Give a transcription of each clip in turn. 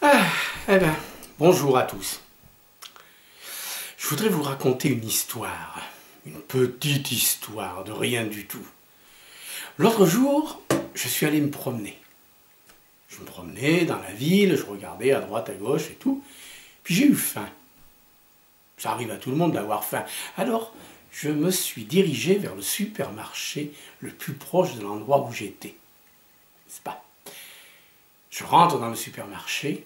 Ah, eh ben, bonjour à tous. Je voudrais vous raconter une petite histoire de rien du tout. L'autre jour, je suis allé me promener. Je me promenais dans la ville, je regardais à droite, à gauche et tout, puis j'ai eu faim. Ça arrive à tout le monde d'avoir faim. Alors, je me suis dirigé vers le supermarché le plus proche de l'endroit où j'étais. N'est-ce pas? Je rentre dans le supermarché,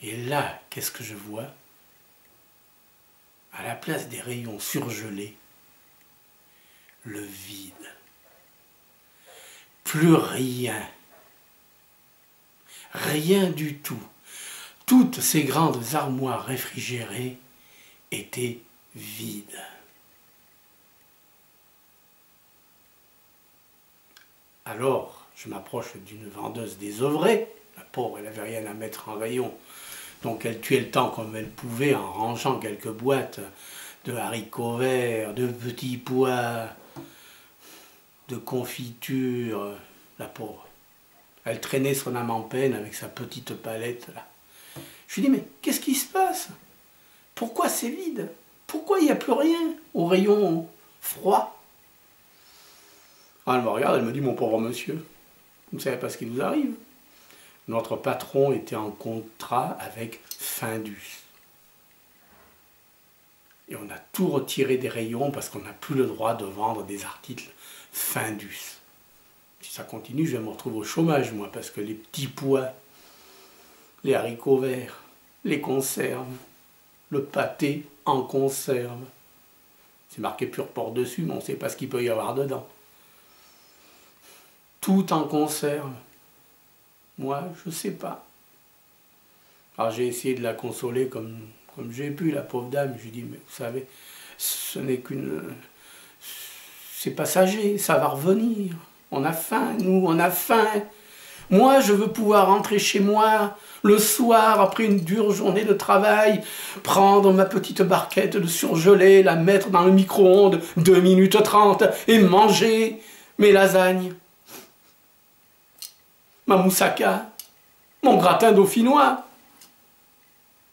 et là, qu'est-ce que je vois? À la place des rayons surgelés, le vide. Plus rien. Rien du tout. Toutes ces grandes armoires réfrigérées étaient vides. Alors, je m'approche d'une vendeuse désœuvrée. La pauvre, elle n'avait rien à mettre en rayon. Donc elle tuait le temps comme elle pouvait en rangeant quelques boîtes de haricots verts, de petits pois, de confiture. La pauvre. Elle traînait son âme en peine avec sa petite palette là. Je lui dis, mais qu'est-ce qui se passe? Pourquoi c'est vide? Pourquoi il n'y a plus rien au rayon froid? Elle me regarde, elle me dit, mon pauvre monsieur, vous ne savez pas ce qui vous arrive? Notre patron était en contrat avec Findus. Et on a tout retiré des rayons parce qu'on n'a plus le droit de vendre des articles Findus. Si ça continue, je vais me retrouver au chômage, moi, parce que les petits pois, les haricots verts, les conserves, le pâté en conserve. C'est marqué pur porc dessus, mais on ne sait pas ce qu'il peut y avoir dedans. Tout en conserve. Moi, je ne sais pas. Alors j'ai essayé de la consoler comme j'ai pu, la pauvre dame. Je lui dis, mais vous savez, ce n'est qu'une... C'est passager, ça va revenir. On a faim, nous, on a faim. Moi, je veux pouvoir rentrer chez moi le soir, après une dure journée de travail, prendre ma petite barquette de surgelé, la mettre dans le micro-ondes, 2 minutes 30, et manger mes lasagnes, ma moussaka, mon gratin dauphinois.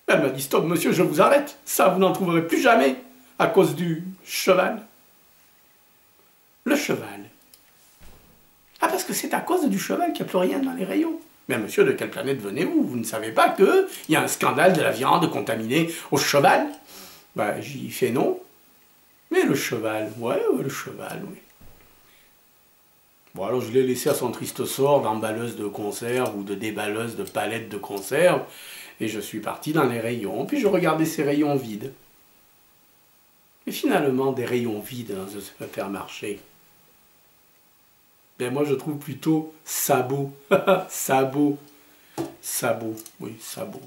Elle m'a dit, stop monsieur, je vous arrête, ça vous n'en trouverez plus jamais, à cause du cheval. Le cheval. Ah, parce que c'est à cause du cheval qu'il n'y a plus rien dans les rayons. Mais monsieur, de quelle planète venez-vous? Vous ne savez pas qu'il y a un scandale de la viande contaminée au cheval? Ben, j'y fais non. Mais le cheval, ouais, le cheval, oui. Bon, alors je l'ai laissé à son triste sort d'emballeuse de conserve ou de déballeuse de palettes de conserve. Et je suis parti dans les rayons, puis je regardais ces rayons vides. Et finalement, des rayons vides dans un supermarché. Ben moi, je trouve plutôt sabot. Sabot. Sabot. Oui, sabot.